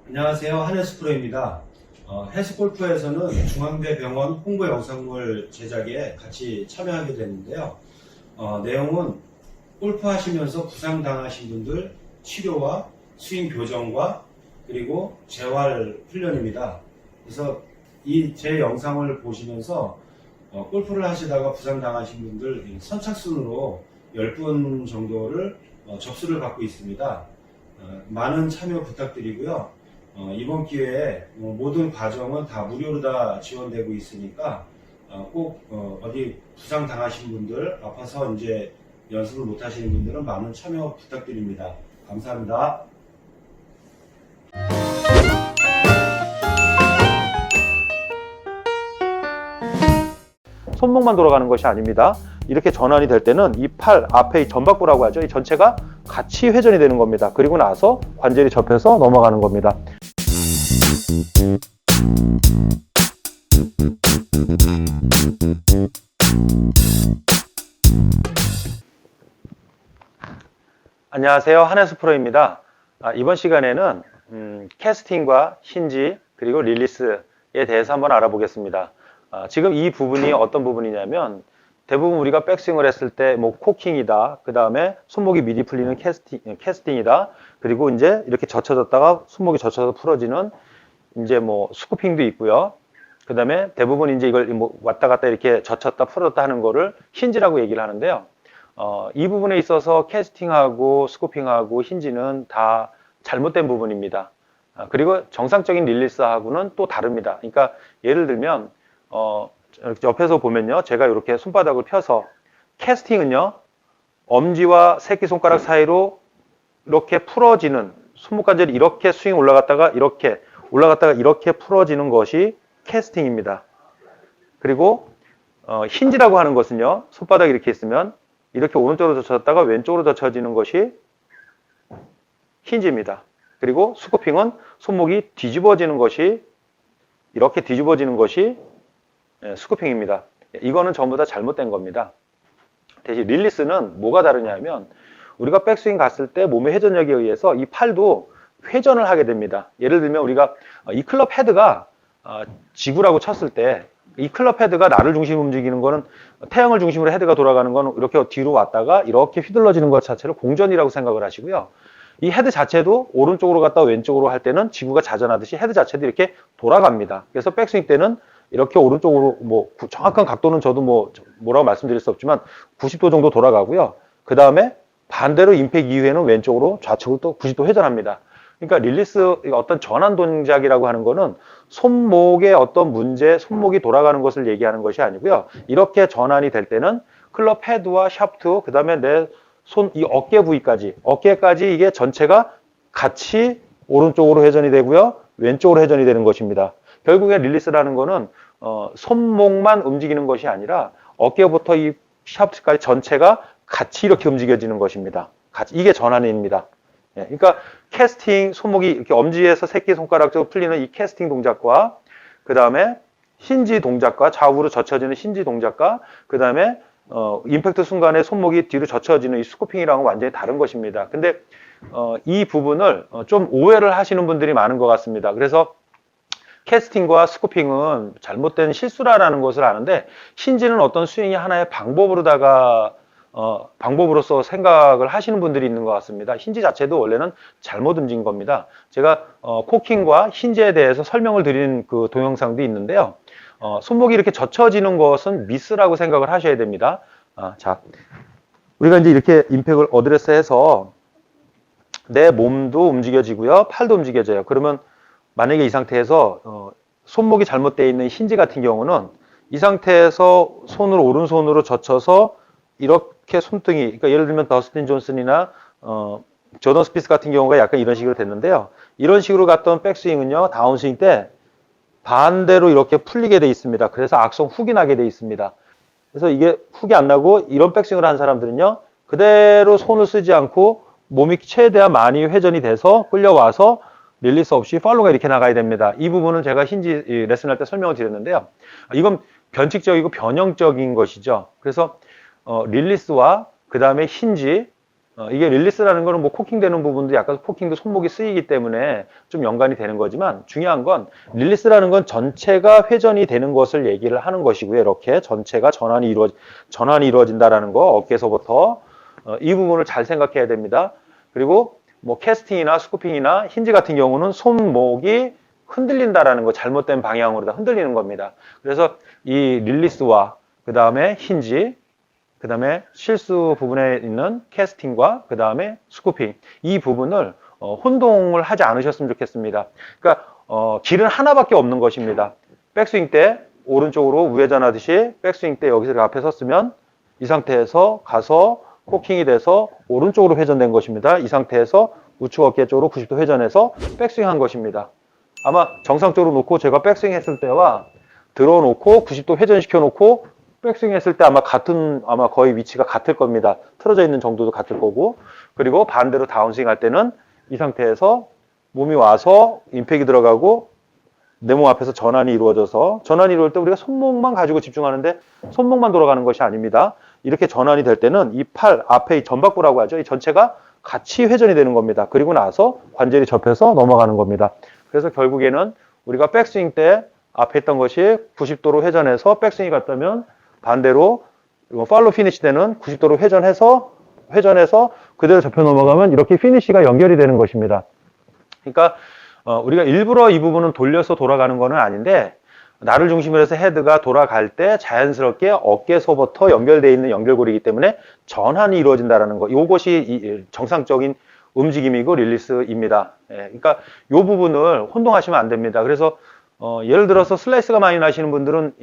안녕하세요. 한혜수 프로입니다. 헬스골프에서는 중앙대병원 홍보 영상물 제작에 같이 참여하게 됐는데요. 내용은 골프 하시면서 부상당하신 분들 치료와 스윙 교정과 그리고 재활 훈련입니다. 그래서 이 제 영상을 보시면서 골프를 하시다가 부상당하신 분들 선착순으로 10분 정도를 접수를 받고 있습니다. 많은 참여 부탁드리고요. 이번 기회에 모든 과정은 다 무료로 다 지원되고 있으니까 꼭 어디 부상 당하신 분들, 아파서 이제 연습을 못 하시는 분들은 많은 참여 부탁드립니다. 감사합니다. 손목만 돌아가는 것이 아닙니다. 이렇게 전환이 될 때는 이 팔 앞에 이 전박부라고 하죠. 이 전체가 같이 회전이 되는 겁니다. 그리고 나서 관절이 접혀서 넘어가는 겁니다. 안녕하세요. 한혜수 프로입니다. 이번 시간에는 캐스팅과 힌지 그리고 릴리스에 대해서 한번 알아보겠습니다. 지금 이 부분이 어떤 부분이냐면 대부분 우리가 백스윙을 했을 때 뭐 코킹이다, 그 다음에 손목이 미리 풀리는 캐스팅이다, 그리고 이제 이렇게 젖혀졌다가 손목이 젖혀서 풀어지는 이제 뭐 스쿠핑도 있고요. 그 다음에 대부분 이제 이걸 뭐 왔다 갔다 이렇게 젖혔다 풀었다 하는 거를 힌지라고 얘기를 하는데요. 이 부분에 있어서 캐스팅하고 스쿠핑하고 힌지는 다 잘못된 부분입니다. 그리고 정상적인 릴리스하고는 또 다릅니다. 그러니까 예를 들면 이렇게 옆에서 보면요, 제가 이렇게 손바닥을 펴서 캐스팅은요, 엄지와 새끼손가락 사이로 이렇게 풀어지는 손목 관절이 이렇게 스윙 올라갔다가 이렇게 풀어지는 것이 캐스팅입니다. 그리고 힌지라고 하는 것은요, 손바닥이 이렇게 있으면 이렇게 오른쪽으로 젖혔다가 왼쪽으로 젖혀지는 것이 힌지입니다. 그리고 스쿠핑은 손목이 뒤집어지는 것이 이렇게 뒤집어지는 것이 스쿠핑입니다. 이거는 전부 다 잘못된 겁니다. 대신 릴리스는 뭐가 다르냐면 우리가 백스윙 갔을 때 몸의 회전력에 의해서 이 팔도 회전을 하게 됩니다. 예를 들면 우리가 이 클럽 헤드가 지구라고 쳤을 때 이 클럽 헤드가 나를 중심으로 움직이는 거는 태양을 중심으로 헤드가 돌아가는 거는 이렇게 뒤로 왔다가 이렇게 휘둘러지는 것 자체를 공전이라고 생각을 하시고요. 이 헤드 자체도 오른쪽으로 갔다 왼쪽으로 할 때는 지구가 자전하듯이 헤드 자체도 이렇게 돌아갑니다. 그래서 백스윙 때는 이렇게 오른쪽으로 뭐 정확한 각도는 저도 뭐라고 말씀드릴 수 없지만 90도 정도 돌아가고요. 그 다음에 반대로 임팩 이후에는 왼쪽으로 좌측으로 또 90도 회전합니다. 그러니까 릴리스 어떤 전환 동작이라고 하는 거는 손목의 어떤 문제, 손목이 돌아가는 것을 얘기하는 것이 아니고요. 이렇게 전환이 될 때는 클럽 헤드와 샤프트, 그 다음에 내 손, 이 어깨 부위까지, 어깨까지 이게 전체가 같이 오른쪽으로 회전이 되고요. 왼쪽으로 회전이 되는 것입니다. 결국에 릴리스라는 거는 손목만 움직이는 것이 아니라 어깨부터 이 샤프트까지 전체가 같이 이렇게 움직여지는 것입니다. 이게 전환입니다. 예, 그러니까 캐스팅, 손목이 이렇게 엄지에서 새끼손가락 쪽으로 풀리는 이 캐스팅 동작과 그 다음에 힌지 동작과 좌우로 젖혀지는 힌지 동작과 그 다음에 임팩트 순간에 손목이 뒤로 젖혀지는 이 스쿠핑이랑은 완전히 다른 것입니다. 근데 이 부분을 좀 오해를 하시는 분들이 많은 것 같습니다. 그래서 캐스팅과 스쿠핑은 잘못된 실수라는 것을 아는데 힌지는 어떤 스윙이 하나의 방법으로서 생각을 하시는 분들이 있는 것 같습니다. 힌지 자체도 원래는 잘못 움직인 겁니다. 제가 코킹과 힌지에 대해서 설명을 드린 그 동영상도 있는데요. 손목이 이렇게 젖혀지는 것은 미스라고 생각을 하셔야 됩니다. 자, 우리가 이제 이렇게 임팩을 어드레스 해서 내 몸도 움직여지고요, 팔도 움직여져요. 그러면 만약에 이 상태에서 손목이 잘못되어 있는 힌지 같은 경우는 이 상태에서 오른손으로 젖혀서 이렇게 손등이, 그러니까 예를 들면 더스틴 존슨이나 조던 스피스 같은 경우가 약간 이런 식으로 됐는데요. 이런 식으로 갔던 백스윙은요, 다운스윙 때 반대로 이렇게 풀리게 돼 있습니다. 그래서 악성 훅이 나게 돼 있습니다. 그래서 이게 훅이 안 나고 이런 백스윙을 하는 사람들은요, 그대로 손을 쓰지 않고 몸이 최대한 많이 회전이 돼서 끌려와서 릴리스 없이 팔로우가 이렇게 나가야 됩니다. 이 부분은 제가 힌지 레슨할 때 설명을 드렸는데요. 이건 변칙적이고 변형적인 것이죠. 그래서 릴리스와 그 다음에 힌지, 이게 릴리스라는 거는 뭐 코킹 되는 부분도 약간 코킹도 손목이 쓰이기 때문에 좀 연관이 되는 거지만 중요한 건 릴리스라는 건 전체가 회전이 되는 것을 얘기를 하는 것이고요. 이렇게 전체가 전환이 이루어진다라는 거 어깨에서부터 이 부분을 잘 생각해야 됩니다. 그리고 뭐 캐스팅이나 스쿠핑이나 힌지 같은 경우는 손목이 흔들린다라는 거 잘못된 방향으로 다 흔들리는 겁니다. 그래서 이 릴리스와 그 다음에 힌지 그 다음에 실수 부분에 있는 캐스팅과 그 다음에 스쿠핑 이 부분을 혼동을 하지 않으셨으면 좋겠습니다. 그러니까 길은 하나밖에 없는 것입니다. 백스윙 때 오른쪽으로 우회전하듯이 백스윙 때 여기서 앞에 섰으면 이 상태에서 가서 코킹이 돼서 오른쪽으로 회전된 것입니다. 이 상태에서 우측 어깨 쪽으로 90도 회전해서 백스윙 한 것입니다. 아마 정상적으로 놓고 제가 백스윙 했을 때와 들어놓고 90도 회전시켜 놓고 백스윙 했을 때 아마 거의 위치가 같을 겁니다. 틀어져 있는 정도도 같을 거고. 그리고 반대로 다운스윙 할 때는 이 상태에서 몸이 와서 임팩이 들어가고 내 몸 앞에서 전환이 이루어져서 전환이 이루어질 때 우리가 손목만 가지고 집중하는데 손목만 돌아가는 것이 아닙니다. 이렇게 전환이 될 때는 이 팔 앞에 이 전박부라고 하죠. 이 전체가 같이 회전이 되는 겁니다. 그리고 나서 관절이 접혀서 넘어가는 겁니다. 그래서 결국에는 우리가 백스윙 때 앞에 있던 것이 90도로 회전해서 백스윙이 갔다면 반대로 팔로우 피니시 때는 90도로 회전해서 그대로 접혀 넘어가면 이렇게 피니시가 연결이 되는 것입니다. 그러니까 우리가 일부러 이 부분은 돌려서 돌아가는 것은 아닌데 나를 중심으로 해서 헤드가 돌아갈 때 자연스럽게 어깨서부터 연결되어 있는 연결고리이기 때문에 전환이 이루어진다는 거. 이것이 정상적인 움직임이고 릴리스입니다. 예, 그러니까 이 부분을 혼동하시면 안 됩니다. 그래서 예를 들어서 슬라이스가 많이 나시는 분들은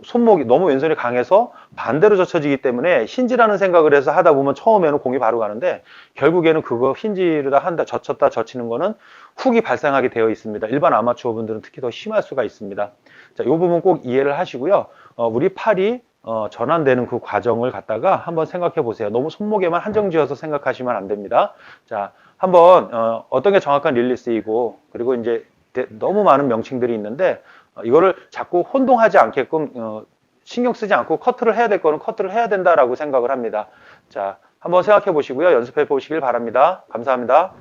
손목이 너무 왼손이 강해서 반대로 젖혀지기 때문에 힌지라는 생각을 해서 하다 보면 처음에는 공이 바로 가는데 결국에는 그거 힌지를 한다 젖혔다 젖히는 거는 훅이 발생하게 되어 있습니다. 일반 아마추어 분들은 특히 더 심할 수가 있습니다. 자, 이 부분 꼭 이해를 하시고요. 우리 팔이 전환되는 그 과정을 갖다가 한번 생각해 보세요. 너무 손목에만 한정지어서 생각하시면 안 됩니다. 자, 한번 어떤 게 정확한 릴리스이고 그리고 이제 너무 많은 명칭들이 있는데 이거를 자꾸 혼동하지 않게끔 신경 쓰지 않고 커트를 해야 될 거는 커트를 해야 된다라고 생각을 합니다. 자, 한번 생각해 보시고요. 연습해 보시길 바랍니다. 감사합니다.